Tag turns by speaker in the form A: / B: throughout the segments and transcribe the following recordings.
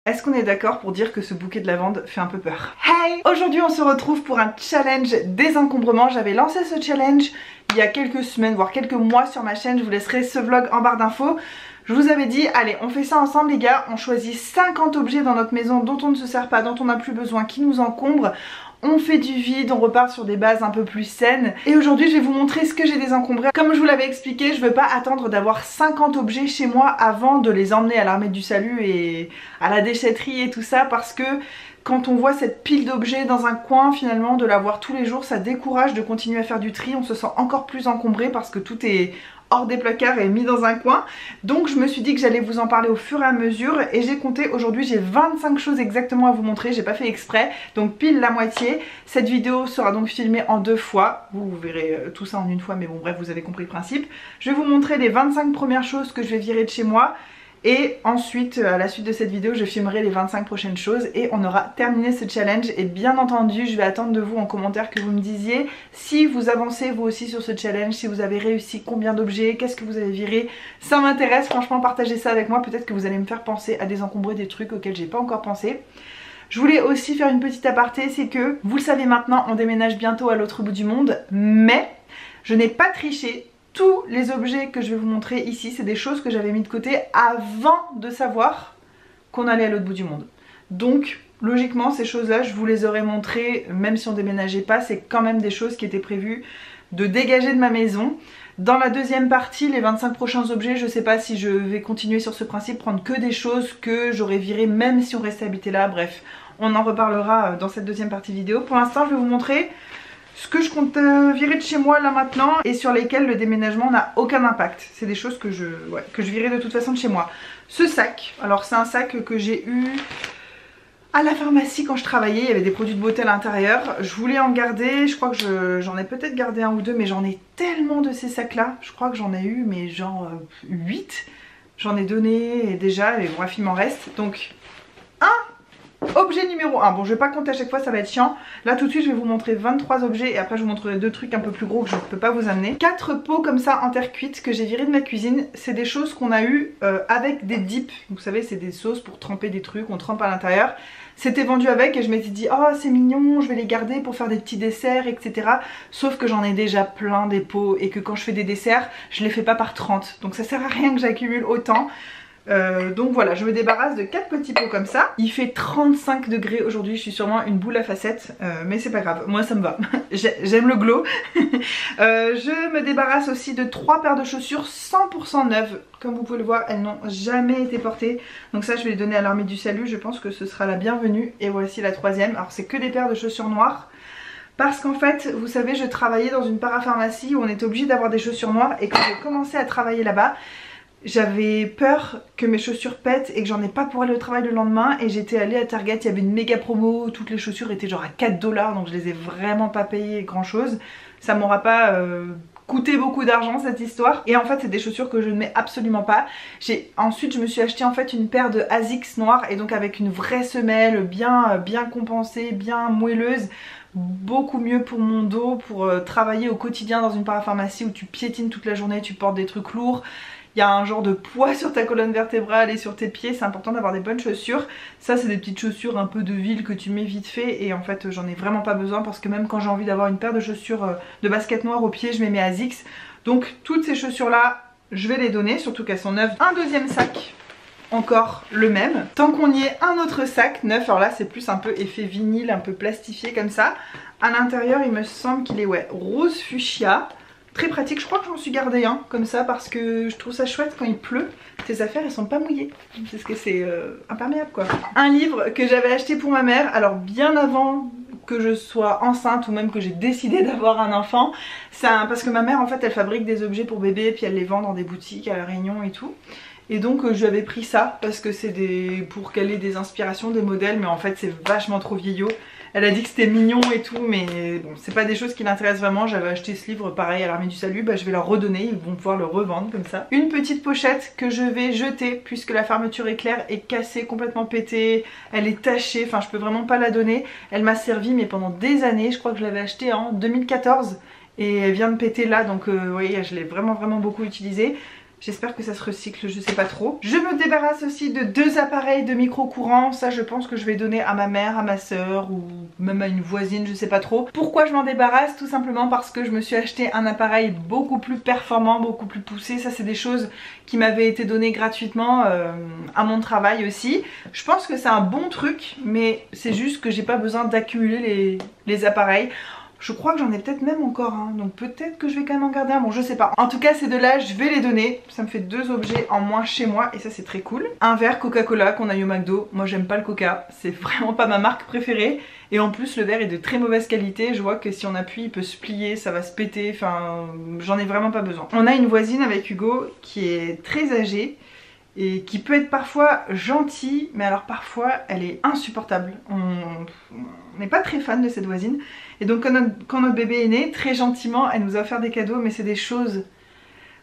A: Est-ce qu'on est d'accord pour dire que ce bouquet de lavande fait un peu peur? Hey! Aujourd'hui on se retrouve pour un challenge désencombrement. J'avais lancé ce challenge il y a quelques semaines, voire quelques mois sur ma chaîne. Je vous laisserai ce vlog en barre d'infos. Je vous avais dit, allez, on fait ça ensemble les gars. On choisit 50 objets dans notre maison dont on ne se sert pas, dont on n'a plus besoin, qui nous encombrent. On fait du vide, on repart sur des bases un peu plus saines. Et aujourd'hui je vais vous montrer ce que j'ai désencombré. Comme je vous l'avais expliqué, je veux pas attendre d'avoir 50 objets chez moi avant de les emmener à l'Armée du Salut et à la déchetterie et tout ça, parce que quand on voit cette pile d'objets dans un coin, finalement de la voir tous les jours, ça décourage de continuer à faire du tri. On se sent encore plus encombré parce que tout est hors des placards et mis dans un coin. Donc je me suis dit que j'allais vous en parler au fur et à mesure, et j'ai compté aujourd'hui, j'ai 25 choses exactement à vous montrer. J'ai pas fait exprès, donc pile la moitié. Cette vidéo sera donc filmée en 2 fois. Vous verrez tout ça en une fois, mais bon bref, vous avez compris le principe. Je vais vous montrer les 25 premières choses que je vais virer de chez moi. Et ensuite, à la suite de cette vidéo, je filmerai les 25 prochaines choses et on aura terminé ce challenge. Et bien entendu, je vais attendre de vous en commentaire que vous me disiez si vous avancez vous aussi sur ce challenge, si vous avez réussi, combien d'objets, qu'est-ce que vous avez viré. Ça m'intéresse, franchement, partagez ça avec moi. Peut-être que vous allez me faire penser à désencombrer des trucs auxquels j'ai pas encore pensé. Je voulais aussi faire une petite aparté, c'est que, vous le savez maintenant, on déménage bientôt à l'autre bout du monde, mais je n'ai pas triché. Tous les objets que je vais vous montrer ici, c'est des choses que j'avais mis de côté avant de savoir qu'on allait à l'autre bout du monde. Donc logiquement ces choses-là, je vous les aurais montrées même si on déménageait pas. C'est quand même des choses qui étaient prévues de dégager de ma maison. Dans la deuxième partie, les 25 prochains objets, je sais pas si je vais continuer sur ce principe, prendre que des choses que j'aurais virées même si on restait habité là. Bref, on en reparlera dans cette deuxième partie vidéo. Pour l'instant, je vais vous montrer ce que je compte virer de chez moi là maintenant et sur lesquels le déménagement n'a aucun impact. C'est des choses que je virais de toute façon de chez moi. Ce sac, alors c'est un sac que j'ai eu à la pharmacie quand je travaillais. Il y avait des produits de beauté à l'intérieur. Je voulais en garder, je crois que j'en ai peut-être gardé un ou deux, mais j'en ai tellement de ces sacs là. Je crois que j'en ai eu mais genre 8. J'en ai donné déjà et bref il m'en reste. Donc objet numéro 1, bon je vais pas compter à chaque fois, ça va être chiant. Là tout de suite je vais vous montrer 23 objets et après je vous montrerai 2 trucs un peu plus gros que je ne peux pas vous amener. 4 pots comme ça en terre cuite que j'ai viré de ma cuisine. C'est des choses qu'on a eu avec des dips. Vous savez c'est des sauces pour tremper des trucs, on trempe à l'intérieur. C'était vendu avec et je m'étais dit oh c'est mignon, je vais les garder pour faire des petits desserts etc. Sauf que j'en ai déjà plein des pots et que quand je fais des desserts je les fais pas par 30. Donc ça sert à rien que j'accumule autant. Donc voilà, je me débarrasse de 4 petits pots comme ça. Il fait 35 degrés aujourd'hui, je suis sûrement une boule à facettes, mais c'est pas grave, moi ça me va. J'aime le glow. Je me débarrasse aussi de 3 paires de chaussures 100% neuves. Comme vous pouvez le voir, elles n'ont jamais été portées. Donc ça je vais les donner à l'Armée du Salut, je pense que ce sera la bienvenue. Et voici la troisième, alors c'est que des paires de chaussures noires. Parce qu'en fait, vous savez, je travaillais dans une parapharmacie où on était obligé d'avoir des chaussures noires. Et quand j'ai commencé à travailler là-bas, j'avais peur que mes chaussures pètent et que j'en ai pas pour aller au travail le lendemain. Et j'étais allée à Target, il y avait une méga promo, toutes les chaussures étaient genre à 4 $, donc je les ai vraiment pas payées grand chose. Ça m'aura pas coûté beaucoup d'argent cette histoire. Et en fait c'est des chaussures que je ne mets absolument pas. Ensuite je me suis acheté en fait une paire de Asics noires et donc avec une vraie semelle bien compensée, bien moelleuse. Beaucoup mieux pour mon dos, pour travailler au quotidien dans une parapharmacie où tu piétines toute la journée, tu portes des trucs lourds. Il y a un genre de poids sur ta colonne vertébrale et sur tes pieds, c'est important d'avoir des bonnes chaussures. Ça c'est des petites chaussures un peu de ville que tu mets vite fait et en fait j'en ai vraiment pas besoin parce que même quand j'ai envie d'avoir une paire de chaussures de basket noire au pied, je mets mes Asics. Donc toutes ces chaussures là, je vais les donner, surtout qu'elles sont neuves. Un deuxième sac, encore le même. Tant qu'on y est, un autre sac neuf, alors là c'est plus un peu effet vinyle, un peu plastifié comme ça. À l'intérieur il me semble qu'il est rose fuchsia. Très pratique, je crois que j'en suis gardé un comme ça parce que je trouve ça chouette quand il pleut. Tes affaires elles sont pas mouillées parce que c'est imperméable quoi. Un livre que j'avais acheté pour ma mère, alors bien avant que je sois enceinte ou même que j'ai décidé d'avoir un enfant. Parce que ma mère en fait elle fabrique des objets pour bébé puis elle les vend dans des boutiques à La Réunion et tout. Et donc je lui avais pris ça parce que c'est pour qu'elle ait des inspirations, des modèles, mais en fait c'est vachement trop vieillot. Elle a dit que c'était mignon et tout, mais bon, c'est pas des choses qui l'intéressent vraiment. J'avais acheté ce livre pareil à l'Armée du Salut, je vais leur redonner, ils vont pouvoir le revendre comme ça. Une petite pochette que je vais jeter puisque la fermeture éclair est cassée, complètement pétée, elle est tachée, enfin je peux vraiment pas la donner. Elle m'a servi mais pendant des années, je crois que je l'avais achetée en 2014 et elle vient de péter là, donc oui, je l'ai vraiment beaucoup utilisée. J'espère que ça se recycle, je sais pas trop. Je me débarrasse aussi de 2 appareils de micro-courant. Ça je pense que je vais donner à ma mère, à ma soeur ou même à une voisine, je sais pas trop. Pourquoi je m'en débarrasse? Tout simplement parce que je me suis acheté un appareil beaucoup plus performant, beaucoup plus poussé. Ça c'est des choses qui m'avaient été données gratuitement à mon travail aussi. Je pense que c'est un bon truc, mais c'est juste que j'ai pas besoin d'accumuler les appareils. Je crois que j'en ai peut-être même encore un, donc peut-être que je vais quand même en garder un, bon je sais pas. En tout cas ces deux-là je vais les donner, ça me fait 2 objets en moins chez moi et ça c'est très cool. Un verre Coca-Cola qu'on a eu au McDo, moi j'aime pas le Coca, c'est vraiment pas ma marque préférée. Et en plus le verre est de très mauvaise qualité, je vois que si on appuie il peut se plier, ça va se péter, enfin j'en ai vraiment pas besoin. On a une voisine avec Hugo qui est très âgée et qui peut être parfois gentille, mais alors parfois elle est insupportable. On n'est pas très fan de cette voisine. Et donc quand notre bébé est né, très gentiment, elle nous a offert des cadeaux, mais c'est des choses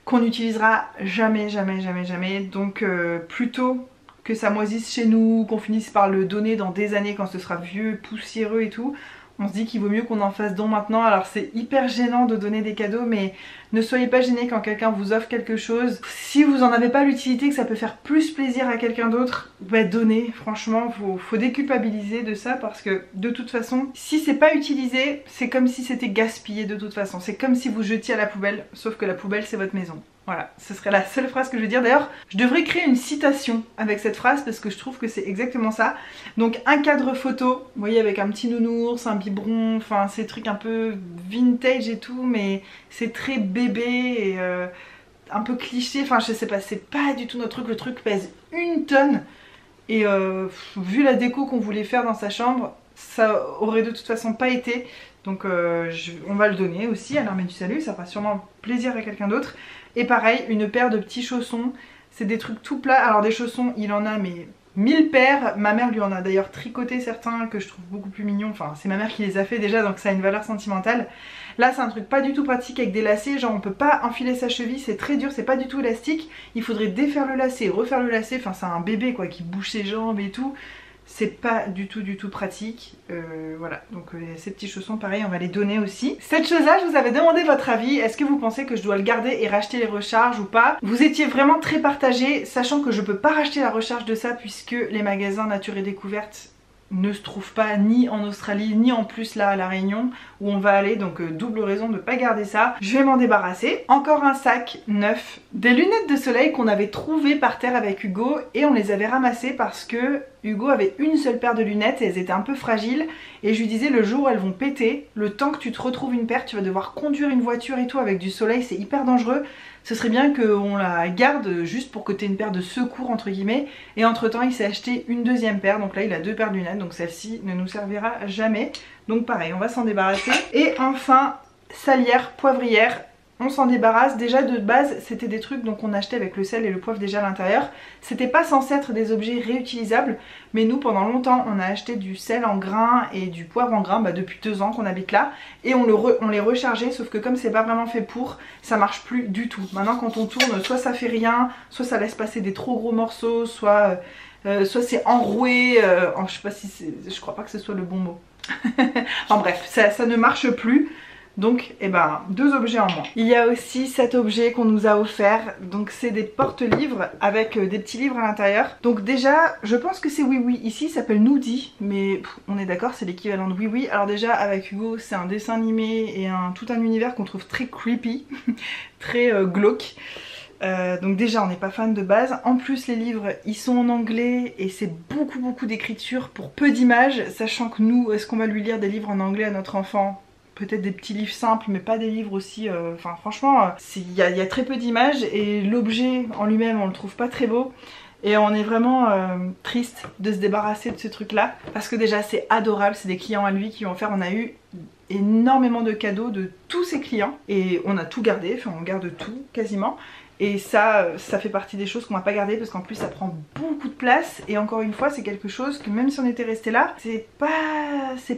A: qu'on n'utilisera jamais, jamais, jamais, jamais. Donc plutôt que ça moisisse chez nous, qu'on finisse par le donner dans des années quand ce sera vieux, poussiéreux et tout, on se dit qu'il vaut mieux qu'on en fasse don maintenant. Alors c'est hyper gênant de donner des cadeaux, mais ne soyez pas gênés quand quelqu'un vous offre quelque chose. Si vous en avez pas l'utilité, que ça peut faire plus plaisir à quelqu'un d'autre, bah donnez. Franchement, faut déculpabiliser de ça parce que de toute façon, si c'est pas utilisé, c'est comme si c'était gaspillé de toute façon. C'est comme si vous jetiez à la poubelle, sauf que la poubelle c'est votre maison. Voilà, ce serait la seule phrase que je vais dire. D'ailleurs, je devrais créer une citation avec cette phrase parce que je trouve que c'est exactement ça. Donc un cadre photo, vous voyez, avec un petit nounours, un biberon, enfin ces trucs un peu vintage et tout, mais c'est très bébé et un peu cliché, enfin je sais pas, c'est pas du tout notre truc. Le truc pèse 1 tonne et vu la déco qu'on voulait faire dans sa chambre, ça aurait de toute façon pas été. Donc on va le donner aussi à l'Armée du Salut, ça fera sûrement plaisir à quelqu'un d'autre. Et pareil, une paire de petits chaussons, c'est des trucs tout plats. Alors des chaussons, il en a mais 1000 paires. Ma mère lui en a d'ailleurs tricoté certains que je trouve beaucoup plus mignons. Enfin c'est ma mère qui les a fait déjà, donc ça a une valeur sentimentale. Là c'est un truc pas du tout pratique avec des lacets, genre on peut pas enfiler sa cheville, c'est très dur, c'est pas du tout élastique. Il faudrait défaire le lacet, refaire le lacet, enfin c'est un bébé quoi qui bouge ses jambes et tout. C'est pas du tout pratique. Voilà, donc ces petits chaussons pareil on va les donner aussi. Cette chose là je vous avais demandé votre avis. Est-ce que vous pensez que je dois le garder et racheter les recharges ou pas? Vous étiez vraiment très partagés, sachant que je peux pas racheter la recharge de ça puisque les magasins Nature et Découverte ne se trouvent pas ni en Australie ni en plus là à La Réunion où on va aller, donc double raison de ne pas garder ça. Je vais m'en débarrasser. Encore un sac neuf, des lunettes de soleil qu'on avait trouvées par terre avec Hugo et on les avait ramassées parce que Hugo avait une seule paire de lunettes et elles étaient un peu fragiles et je lui disais le jour où elles vont péter, le temps que tu te retrouves une paire, tu vas devoir conduire une voiture et tout avec du soleil, c'est hyper dangereux. Ce serait bien qu'on la garde juste pour que tu aies une paire de secours entre guillemets. Et entre temps il s'est acheté une deuxième paire, donc là il a 2 paires de lunettes, donc celle-ci ne nous servira jamais. Donc pareil, on va s'en débarrasser. Et enfin, salière, poivrière. On s'en débarrasse. Déjà de base c'était des trucs donc on achetait avec le sel et le poivre déjà à l'intérieur. C'était pas censé être des objets réutilisables, mais nous pendant longtemps on a acheté du sel en grains et du poivre en grains depuis 2 ans qu'on habite là. Et on les rechargeait, sauf que comme c'est pas vraiment fait pour, ça marche plus du tout. Maintenant quand on tourne, soit ça fait rien, soit ça laisse passer des trop gros morceaux, soit c'est enroué, je sais pas si c'est, je crois pas que ce soit le bon mot. Enfin bref, ça ne marche plus. Donc, eh ben, 2 objets en moins. Il y a aussi cet objet qu'on nous a offert. Donc c'est des porte-livres avec des petits livres à l'intérieur. Donc déjà, je pense que c'est Oui Oui. Ici, il s'appelle Noody. Mais on est d'accord, c'est l'équivalent de Oui Oui. Alors déjà, avec Hugo, c'est un dessin animé et tout un univers qu'on trouve très creepy. Très glauque. Donc déjà on n'est pas fan de base. En plus les livres ils sont en anglais et c'est beaucoup d'écriture pour peu d'images. Sachant que nous, est-ce qu'on va lui lire des livres en anglais à notre enfant? Peut-être des petits livres simples mais pas des livres aussi, enfin franchement il y a très peu d'images et l'objet en lui-même on le trouve pas très beau. Et on est vraiment triste de se débarrasser de ce truc là parce que déjà c'est adorable, c'est des clients à lui qui ont offert. On a eu énormément de cadeaux de tous ses clients et on a tout gardé, enfin on garde tout quasiment. Et ça fait partie des choses qu'on va pas garder parce qu'en plus ça prend beaucoup de place. Et encore une fois c'est quelque chose que même si on était resté là, c'est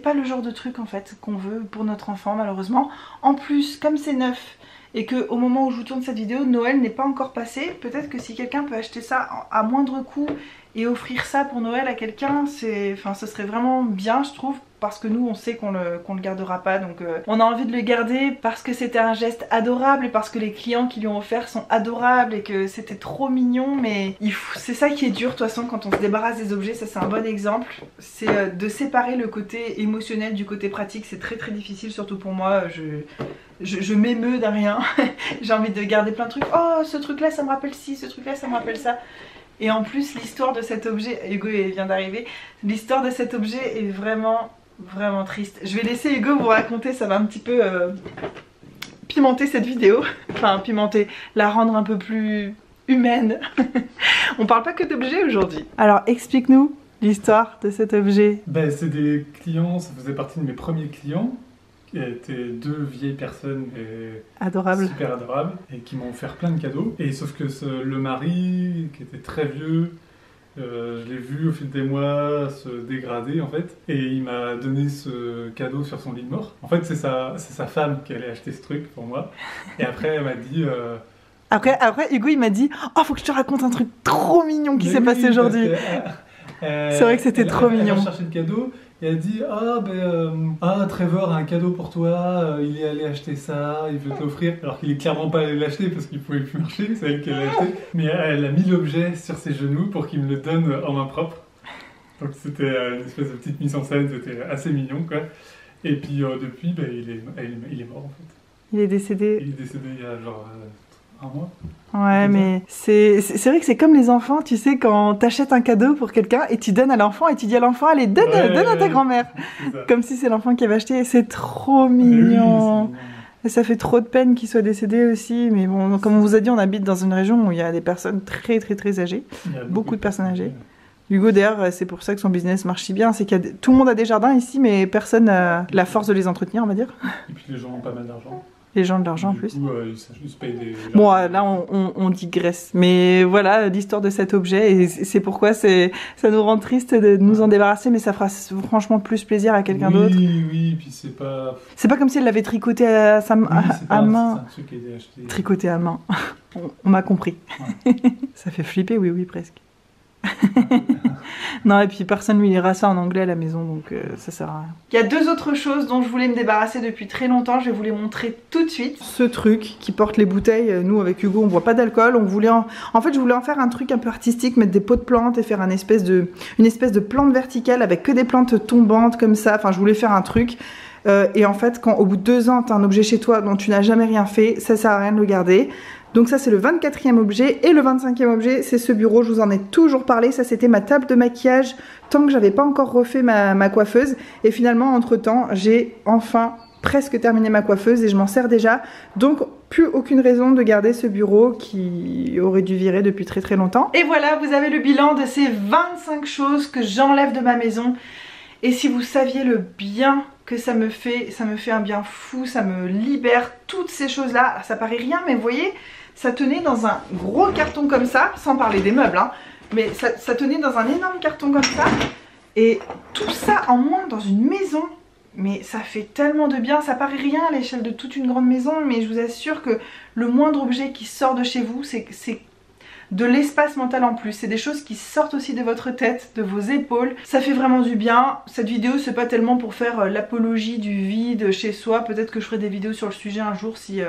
A: pas le genre de truc en fait qu'on veut pour notre enfant malheureusement. En plus comme c'est neuf et que au moment où je vous tourne cette vidéo, Noël n'est pas encore passé, peut-être que si quelqu'un peut acheter ça à moindre coût et offrir ça pour Noël à quelqu'un, ce serait vraiment bien je trouve. parce que nous on sait qu'on le gardera pas, donc on a envie de le garder parce que c'était un geste adorable et parce que les clients qui lui ont offert sont adorables et que c'était trop mignon. Mais c'est ça qui est dur de toute façon quand on se débarrasse des objets, ça c'est un bon exemple, c'est de séparer le côté émotionnel du côté pratique. C'est très très difficile, surtout pour moi, je m'émeus d'un rien. J'ai envie de garder plein de trucs, oh ce truc là ça me rappelle ci, ce truc là ça me rappelle ça. Et en plus l'histoire de cet objet, Hugo vient d'arriver, l'histoire de cet objet est vraiment triste. Je vais laisser Hugo vous raconter, ça va un petit peu pimenter cette vidéo. Enfin pimenter, la rendre un peu plus humaine. On parle pas que d'objets aujourd'hui. Alors explique-nous l'histoire de cet objet.
B: Ben, c'est des clients, ça faisait partie de mes premiers clients, qui étaient deux vieilles personnes
A: adorables,
B: super adorables, et qui m'ont offert plein de cadeaux. Et sauf que le mari, qui était très vieux, je l'ai vu au fil des mois se dégrader en fait, et il m'a donné ce cadeau sur son lit de mort. En fait c'est sa femme qui allait acheter ce truc pour moi, et après elle m'a dit...
A: Après Hugo il m'a dit « Oh faut que je te raconte un truc trop mignon qui s'est passé aujourd'hui ». C'est vrai que c'était trop mignon.
B: Elle a cherché le cadeau et elle a dit Trevor a un cadeau pour toi, il est allé acheter ça, il veut te l'offrir. Alors qu'il est clairement pas allé l'acheter parce qu'il pouvait plus marcher, c'est elle qui l'a acheté. Mais elle a mis l'objet sur ses genoux pour qu'il me le donne en main propre. Donc c'était une espèce de petite mise en scène, c'était assez mignon quoi. Et puis depuis, il est mort en fait.
A: Il est décédé.
B: Il est décédé il y a genre... un mois.
A: Ouais, mais c'est vrai que c'est comme les enfants, tu sais, quand t'achètes un cadeau pour quelqu'un et tu donnes à l'enfant et tu dis à l'enfant, allez, donne à ta grand-mère. Comme si c'est l'enfant qui avait acheté. C'est trop mignon. Oui, et ça fait trop de peine qu'il soit décédé aussi. Mais bon, comme on vous a dit, on habite dans une région où il y a des personnes très âgées. Beaucoup de personnes âgées. Hugo d'ailleurs, c'est pour ça que son business marche si bien, c'est que tout le monde a des jardins ici, mais personne n'a la force de les entretenir, on va dire.
B: Et puis les gens ont pas mal d'argent.
A: Les gens de l'argent en plus.
B: Coup, ils se payent des...
A: Bon, là on digresse. Mais voilà l'histoire de cet objet et c'est pourquoi ça nous rend triste de nous en débarrasser, mais ça fera franchement plus plaisir à quelqu'un d'autre.
B: Oui, puis c'est pas...
A: C'est pas comme si elle l'avait tricoté à main.
B: C'est un truc qui a été acheté.
A: Tricoté à main. On m'a compris. Ouais. Ça fait flipper, oui, presque. Non, et puis personne lui lira ça en anglais à la maison, donc ça sert à rien. Il y a deux autres choses dont je voulais me débarrasser depuis très longtemps, je vais vous les montrer tout de suite. Ce truc qui porte les bouteilles, nous avec Hugo on boit pas d'alcool, en fait je voulais en faire un truc un peu artistique, mettre des pots de plantes et faire une espèce de plante verticale avec que des plantes tombantes comme ça, enfin je voulais faire un truc. Et en fait quand au bout de 2 ans t'as un objet chez toi dont tu n'as jamais rien fait, ça sert à rien de le garder. Donc ça c'est le 24e objet, et le 25e objet c'est ce bureau, je vous en ai toujours parlé, ça c'était ma table de maquillage tant que j'avais pas encore refait ma coiffeuse, et finalement entre temps j'ai enfin presque terminé ma coiffeuse et je m'en sers déjà, donc plus aucune raison de garder ce bureau qui aurait dû virer depuis très longtemps. Et voilà, vous avez le bilan de ces 25 choses que j'enlève de ma maison, et si vous saviez le bien que ça me fait un bien fou, ça me libère toutes ces choses là. Alors, ça paraît rien mais vous voyez, ça tenait dans un gros carton comme ça, sans parler des meubles hein, mais ça tenait dans un énorme carton comme ça, et tout ça en moins dans une maison, mais ça fait tellement de bien. Ça paraît rien à l'échelle de toute une grande maison, mais je vous assure que le moindre objet qui sort de chez vous, c'est de l'espace mental en plus. C'est des choses qui sortent aussi de votre tête, de vos épaules. Ça fait vraiment du bien. Cette vidéo c'est pas tellement pour faire l'apologie du vide chez soi. Peut-être que je ferai des vidéos sur le sujet un jour si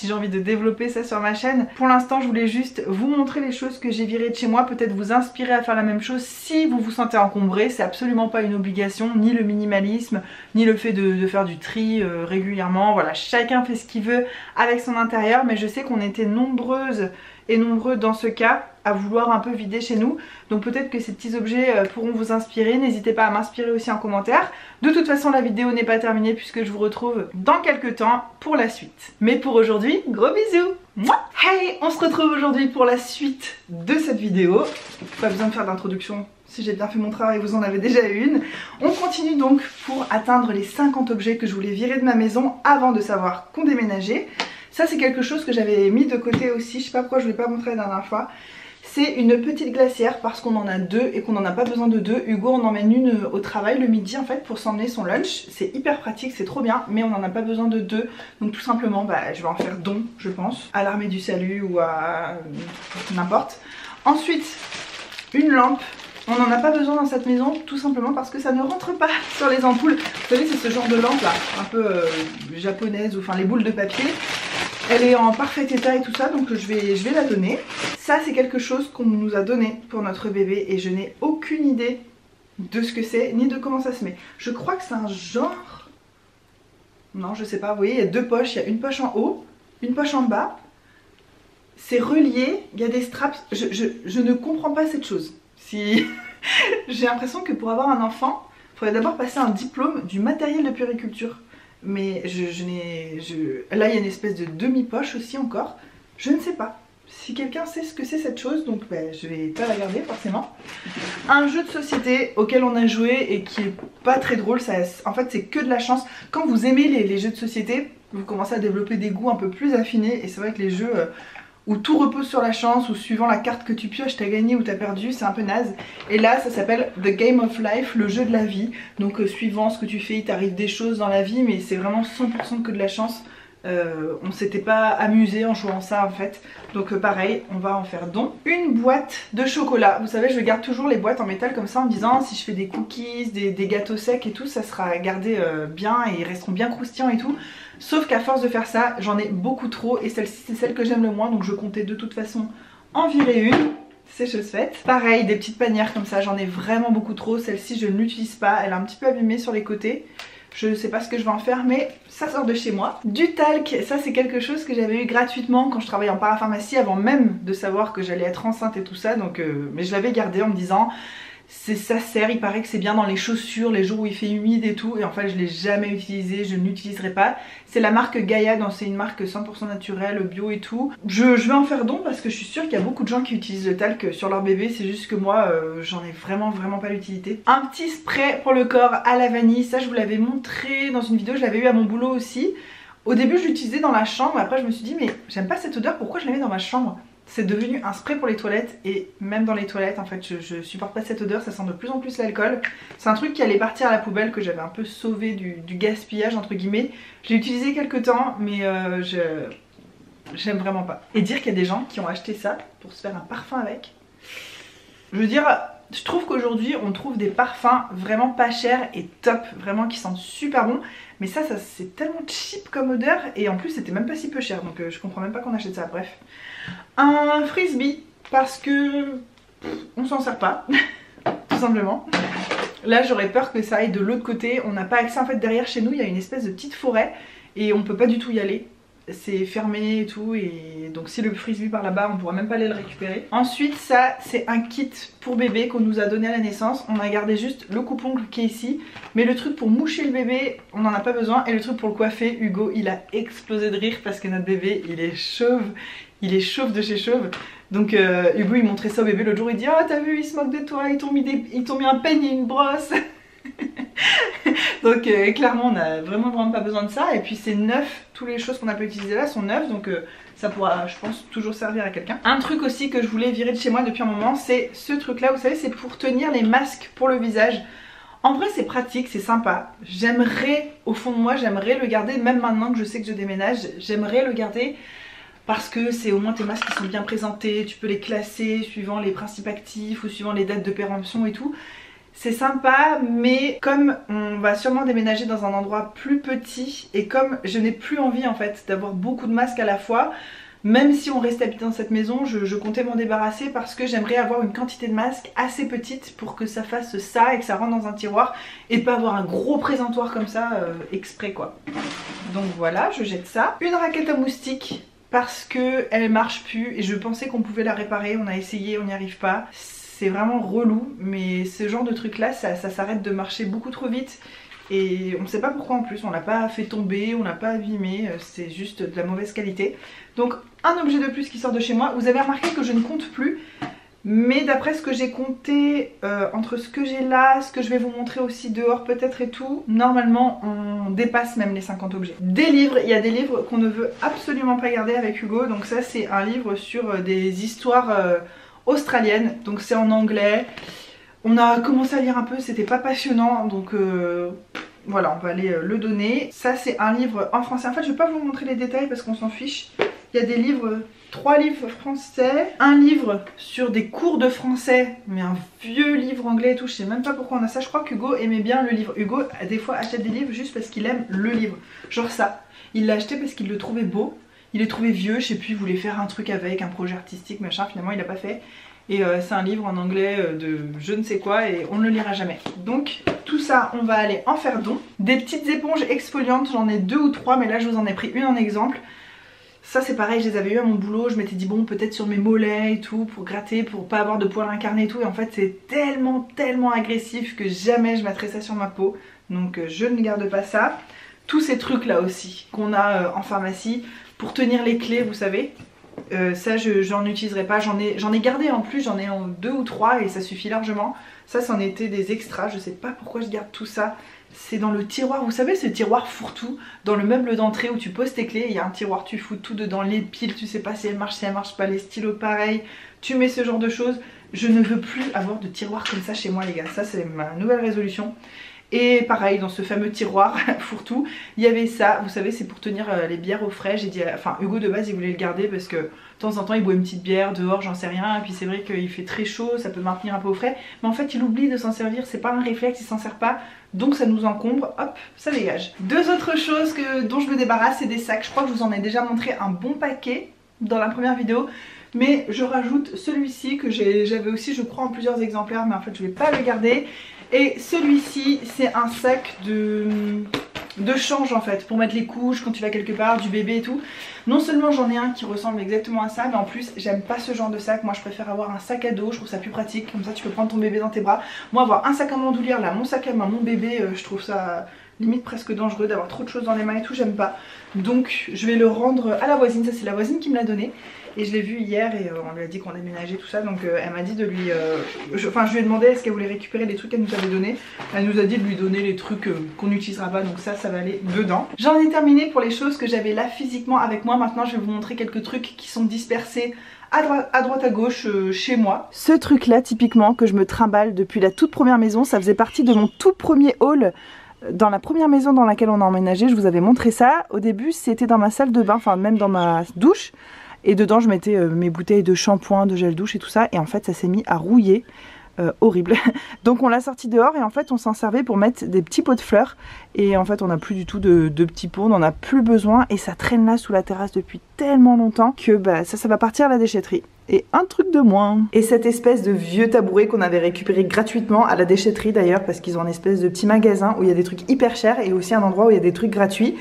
A: j'ai envie de développer ça sur ma chaîne. Pour l'instant je voulais juste vous montrer les choses que j'ai virées de chez moi. Peut-être vous inspirer à faire la même chose si vous vous sentez encombré. C'est absolument pas une obligation, ni le minimalisme, ni le fait de faire du tri régulièrement. Voilà, chacun fait ce qu'il veut avec son intérieur, mais je sais qu'on était nombreuses et nombreux dans ce cas à vouloir un peu vider chez nous, donc peut-être que ces petits objets pourront vous inspirer. N'hésitez pas à m'inspirer aussi en commentaire. De toute façon la vidéo n'est pas terminée puisque je vous retrouve dans quelques temps pour la suite. Mais pour aujourd'hui, gros bisous. Mouah. Hey, on se retrouve aujourd'hui pour la suite de cette vidéo. Pas besoin de faire d'introduction, si j'ai bien fait mon travail vous en avez déjà une. On continue donc pour atteindre les 50 objets que je voulais virer de ma maison avant de savoir qu'on déménageait. Ça c'est quelque chose que j'avais mis de côté aussi, je sais pas pourquoi je ne l'ai pas montré la dernière fois. C'est une petite glacière parce qu'on en a 2 et qu'on n'en a pas besoin de 2. Hugo en emmène une au travail le midi en fait pour s'emmener son lunch. C'est hyper pratique, c'est trop bien, mais on n'en a pas besoin de 2. Donc tout simplement je vais en faire don je pense, à l'Armée du Salut ou à n'importe. Ensuite une lampe On n'en a pas besoin dans cette maison, tout simplement parce que ça ne rentre pas sur les ampoules. Vous savez, c'est ce genre de lampe là, un peu japonaise, ou enfin les boules de papier. Elle est en parfait état et tout ça, donc je vais la donner. Ça, c'est quelque chose qu'on nous a donné pour notre bébé et je n'ai aucune idée de ce que c'est, ni de comment ça se met. Je crois que c'est un genre... Non, je sais pas, vous voyez, il y a deux poches. Il y a une poche en haut, une poche en bas. C'est relié, il y a des straps. Je ne comprends pas cette chose. Si... J'ai l'impression que pour avoir un enfant, il faudrait d'abord passer un diplôme du matériel de puériculture. Mais là, il y a une espèce de demi-poche aussi encore. Je ne sais pas. Si quelqu'un sait ce que c'est cette chose, donc je vais pas la garder forcément. Un jeu de société auquel on a joué et qui est pas très drôle. En fait, c'est que de la chance. Quand vous aimez les jeux de société, vous commencez à développer des goûts un peu plus affinés. Et c'est vrai que les jeux où tout repose sur la chance, ou suivant la carte que tu pioches, t'as gagné ou t'as perdu, c'est un peu naze. Et là, ça s'appelle The Game of Life, le jeu de la vie. Donc suivant ce que tu fais, il t'arrive des choses dans la vie, mais c'est vraiment 100% que de la chance. On s'était pas amusé en jouant ça en fait. Donc pareil, on va en faire don. Une boîte de chocolat. Vous savez, je garde toujours les boîtes en métal comme ça en me disant si je fais des cookies, des gâteaux secs et tout, ça sera gardé bien et ils resteront bien croustillants et tout. Sauf qu'à force de faire ça, j'en ai beaucoup trop et celle-ci c'est celle que j'aime le moins, donc je comptais de toute façon en virer une. C'est chose faite. Pareil, des petites panières comme ça, j'en ai vraiment beaucoup trop. Celle-ci je ne l'utilise pas, elle est un petit peu abîmée sur les côtés. Je ne sais pas ce que je vais en faire, mais ça sort de chez moi. Du talc, ça c'est quelque chose que j'avais eu gratuitement quand je travaillais en parapharmacie, avant même de savoir que j'allais être enceinte et tout ça. Donc, mais je l'avais gardé en me disant, ça sert, il paraît que c'est bien dans les chaussures, les jours où il fait humide et tout. Et en fait je ne l'ai jamais utilisé, je ne l'utiliserai pas. C'est la marque Gaia, donc c'est une marque 100% naturelle, bio et tout. Je vais en faire don parce que je suis sûre qu'il y a beaucoup de gens qui utilisent le talc sur leur bébé. C'est juste que moi, j'en ai vraiment pas l'utilité. Un petit spray pour le corps à la vanille, ça je vous l'avais montré dans une vidéo, je l'avais eu à mon boulot aussi. Au début je l'utilisais dans la chambre, après je me suis dit mais j'aime pas cette odeur, pourquoi je la mets dans ma chambre? C'est devenu un spray pour les toilettes et même dans les toilettes en fait je supporte pas cette odeur, ça sent de plus en plus l'alcool. C'est un truc qui allait partir à la poubelle, que j'avais un peu sauvé du gaspillage entre guillemets. Je l'ai utilisé quelques temps mais j'aime vraiment pas. Et dire qu'il y a des gens qui ont acheté ça pour se faire un parfum avec. Je veux dire, je trouve qu'aujourd'hui on trouve des parfums vraiment pas chers et top, vraiment qui sentent super bon. Mais ça c'est tellement cheap comme odeur et en plus c'était même pas si peu cher, donc je comprends même pas qu'on achète ça, bref. Un frisbee parce que on s'en sert pas tout simplement. Là j'aurais peur que ça aille de l'autre côté, on n'a pas accès en fait, derrière chez nous il y a une espèce de petite forêt et on peut pas du tout y aller. C'est fermé et tout, et donc si le frisbee par là-bas on pourra même pas aller le récupérer. Ensuite ça c'est un kit pour bébé qu'on nous a donné à la naissance. On a gardé juste le coupe-ongle qui est ici, mais le truc pour moucher le bébé on n'en a pas besoin, et le truc pour le coiffer, Hugo il a explosé de rire parce que notre bébé il est chauve. Il est chauve de chez chauve. Donc Hugo il montrait ça au bébé l'autre jour, il dit ah t'as vu, ils se moquent de toi, ils t'ont mis un peigne et une brosse. Donc clairement on a vraiment pas besoin de ça. Et puis c'est neuf, toutes les choses qu'on a pu utiliser là sont neuves, donc ça pourra je pense toujours servir à quelqu'un. Un truc aussi que je voulais virer de chez moi depuis un moment, c'est ce truc là, vous savez, c'est pour tenir les masques pour le visage. En vrai c'est pratique, c'est sympa. J'aimerais, au fond de moi j'aimerais le garder, même maintenant que je sais que je déménage, j'aimerais le garder. Parce que c'est au moins tes masques qui sont bien présentés, tu peux les classer suivant les principes actifs ou suivant les dates de péremption et tout. C'est sympa, mais comme on va sûrement déménager dans un endroit plus petit et comme je n'ai plus envie en fait d'avoir beaucoup de masques à la fois, même si on reste habité dans cette maison, je comptais m'en débarrasser parce que j'aimerais avoir une quantité de masques assez petite pour que ça fasse ça et que ça rentre dans un tiroir et pas avoir un gros présentoir comme ça exprès quoi. Donc voilà, je jette ça. Une raquette à moustiques parce que elle marche plus et je pensais qu'on pouvait la réparer, on a essayé, on n'y arrive pas. C'est vraiment relou, mais ce genre de truc là ça s'arrête de marcher beaucoup trop vite et on ne sait pas pourquoi en plus, on l'a pas fait tomber, on l'a pas abîmé, c'est juste de la mauvaise qualité. Donc un objet de plus qui sort de chez moi. Vous avez remarqué que je ne compte plus, mais d'après ce que j'ai compté, entre ce que j'ai là, ce que je vais vous montrer aussi dehors peut-être et tout, normalement on dépasse même les 50 objets. Des livres, il y a des livres qu'on ne veut absolument pas garder avec Hugo, donc ça c'est un livre sur des histoires australiennes, donc c'est en anglais. On a commencé à lire un peu, c'était pas passionnant, donc voilà, on va aller le donner. Ça c'est un livre en français, en fait je vais pas vous montrer les détails parce qu'on s'en fiche. Il y a des livres, 3 livres français, un livre sur des cours de français, mais un vieux livre anglais et tout, je sais même pas pourquoi on a ça. Je crois qu'Hugo aimait bien le livre. Hugo, des fois, achète des livres juste parce qu'il aime le livre. Genre ça. Il l'a acheté parce qu'il le trouvait beau. Il le trouvait vieux, je sais plus, il voulait faire un truc avec, un projet artistique, machin. Finalement, il l'a pas fait. Et c'est un livre en anglais de je ne sais quoi et on ne le lira jamais. Donc tout ça on va aller en faire don. Des petites éponges exfoliantes, j'en ai 2 ou 3 mais là je vous en ai pris une en exemple. Ça c'est pareil, je les avais eu à mon boulot, je m'étais dit bon peut-être sur mes mollets et tout pour gratter, pour pas avoir de poils incarnés et tout. Et en fait c'est tellement agressif que jamais je mettrai ça sur ma peau. Donc je ne garde pas ça. Tous ces trucs là aussi qu'on a en pharmacie pour tenir les clés vous savez. Ça j'en utiliserai pas, j'en ai gardé en plus, j'en ai 2 ou 3 et ça suffit largement. Ça c'en était des extras, je sais pas pourquoi je garde tout ça. C'est dans le tiroir, vous savez ce tiroir fourre-tout dans le meuble d'entrée où tu poses tes clés. Il y a un tiroir, tu fous tout dedans, les piles, tu sais pas si elles marchent pas, les stylos pareil. Tu mets ce genre de choses. Je ne veux plus avoir de tiroir comme ça chez moi les gars, ça c'est ma nouvelle résolution. Et pareil dans ce fameux tiroir fourre-tout il y avait ça, vous savez c'est pour tenir les bières au frais. J'ai dit, enfin Hugo de base il voulait le garder parce que de temps en temps il boit une petite bière dehors j'en sais rien. Et puis c'est vrai qu'il fait très chaud, ça peut maintenir un peu au frais. Mais en fait il oublie de s'en servir, c'est pas un réflexe, il s'en sert pas. Donc ça nous encombre, hop ça dégage. 2 autres choses dont je me débarrasse c'est des sacs. Je crois que je vous en ai déjà montré un bon paquet dans la première vidéo. Mais je rajoute celui-ci que j'avais aussi je crois en plusieurs exemplaires. Mais en fait je vais pas le garder. Et celui-ci c'est un sac de change en fait pour mettre les couches quand tu vas quelque part, du bébé et tout. Non seulement j'en ai un qui ressemble exactement à ça, mais en plus j'aime pas ce genre de sac. Moi je préfère avoir un sac à dos, je trouve ça plus pratique. Comme ça tu peux prendre ton bébé dans tes bras. Moi avoir un sac à bandoulière là, mon sac à main, mon bébé, je trouve ça limite presque dangereux d'avoir trop de choses dans les mains et tout, j'aime pas. Donc je vais le rendre à la voisine, ça c'est la voisine qui me l'a donné. Et je l'ai vu hier et on lui a dit qu'on déménageait tout ça. Donc elle m'a dit de lui... je lui ai demandé est-ce qu'elle voulait récupérer les trucs qu'elle nous avait donnés. Elle nous a dit de lui donner les trucs qu'on n'utilisera pas. Donc ça va aller dedans. J'en ai terminé pour les choses que j'avais là physiquement avec moi. Maintenant je vais vous montrer quelques trucs qui sont dispersés à droite à gauche chez moi. Ce truc là typiquement que je me trimballe depuis la toute première maison. Ça faisait partie de mon tout premier haul. Dans la première maison dans laquelle on a emménagé, je vous avais montré ça. Au début c'était dans ma salle de bain, enfin même dans ma douche. Et dedans je mettais mes bouteilles de shampoing, de gel douche et tout ça. Et en fait ça s'est mis à rouiller. Horrible. Donc on l'a sorti dehors et en fait on s'en servait pour mettre des petits pots de fleurs. Et en fait on n'a plus du tout de petits pots, on n'en a plus besoin. Et ça traîne là sous la terrasse depuis tellement longtemps que ça va partir à la déchetterie. Et un truc de moins. Et cette espèce de vieux tabouret qu'on avait récupéré gratuitement à la déchetterie d'ailleurs, parce qu'ils ont un espèce de petit magasin où il y a des trucs hyper chers et aussi un endroit où il y a des trucs gratuits.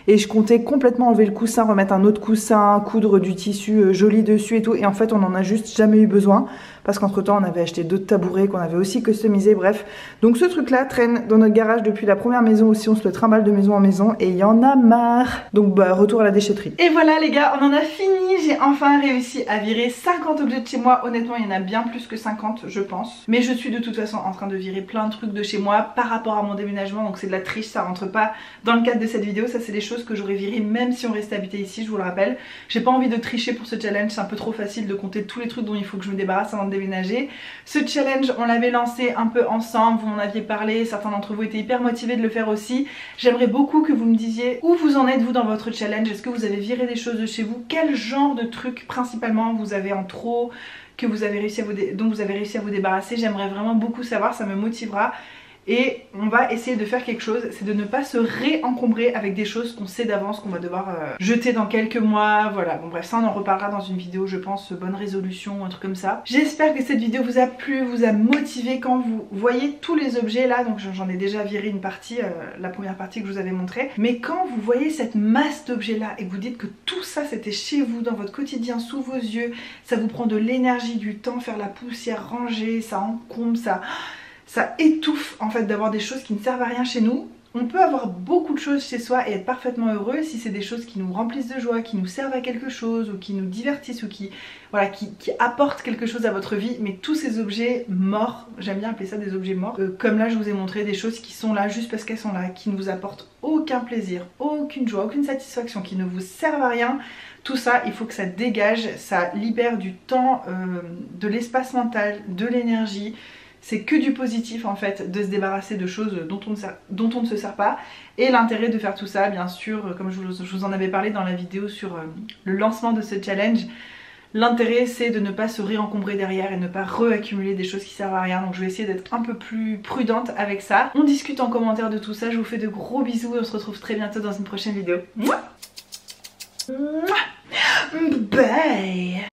A: Et je comptais complètement enlever le coussin, remettre un autre coussin, coudre du tissu joli dessus et tout. Et en fait on en a juste jamais eu besoin. Parce qu'entre temps on avait acheté d'autres tabourets qu'on avait aussi customisés, bref. Donc ce truc là traîne dans notre garage depuis la première maison aussi, on se le trimballe de maison en maison et il y en a marre. Donc retour à la déchetterie. Et voilà les gars, on en a fini, j'ai enfin réussi à virer 50 objets de chez moi. Honnêtement il y en a bien plus que 50 je pense. Mais je suis de toute façon en train de virer plein de trucs de chez moi par rapport à mon déménagement. Donc c'est de la triche, ça rentre pas dans le cadre de cette vidéo. Ça c'est des choses que j'aurais virées même si on restait habité ici, je vous le rappelle. J'ai pas envie de tricher pour ce challenge, c'est un peu trop facile de compter tous les trucs dont il faut que je me débarrasse avant de déménager. Ce challenge on l'avait lancé un peu ensemble, vous m'en aviez parlé, certains d'entre vous étaient hyper motivés de le faire aussi. J'aimerais beaucoup que vous me disiez où vous en êtes vous dans votre challenge. Est-ce que vous avez viré des choses de chez vous? Quel genre de trucs principalement vous avez en trop que vous avez réussi dont vous avez réussi à vous débarrasser? J'aimerais vraiment beaucoup savoir, ça me motivera. Et on va essayer de faire quelque chose, c'est de ne pas se réencombrer avec des choses qu'on sait d'avance qu'on va devoir jeter dans quelques mois. Voilà, bon bref, ça on en reparlera dans une vidéo je pense, bonne résolution, un truc comme ça. J'espère que cette vidéo vous a plu, vous a motivé quand vous voyez tous les objets là. Donc j'en ai déjà viré une partie, la première partie que je vous avais montrée. Mais quand vous voyez cette masse d'objets là et que vous dites que tout ça c'était chez vous, dans votre quotidien, sous vos yeux, ça vous prend de l'énergie, du temps, faire la poussière, ranger, ça encombre, ça étouffe en fait d'avoir des choses qui ne servent à rien chez nous. On peut avoir beaucoup de choses chez soi et être parfaitement heureux si c'est des choses qui nous remplissent de joie, qui nous servent à quelque chose ou qui nous divertissent ou qui apportent quelque chose à votre vie. Mais tous ces objets morts, j'aime bien appeler ça des objets morts, comme là je vous ai montré des choses qui sont là juste parce qu'elles sont là, qui ne vous apportent aucun plaisir, aucune joie, aucune satisfaction, qui ne vous servent à rien. Tout ça, il faut que ça dégage, ça libère du temps, de l'espace mental, de l'énergie. c'est que du positif en fait de se débarrasser de choses dont on ne se sert pas. Et l'intérêt de faire tout ça, bien sûr, comme je vous en avais parlé dans la vidéo sur le lancement de ce challenge, l'intérêt c'est de ne pas se réencombrer derrière et ne pas réaccumuler des choses qui servent à rien. Donc je vais essayer d'être un peu plus prudente avec ça. On discute en commentaire de tout ça, je vous fais de gros bisous et on se retrouve très bientôt dans une prochaine vidéo. Mouah. Bye.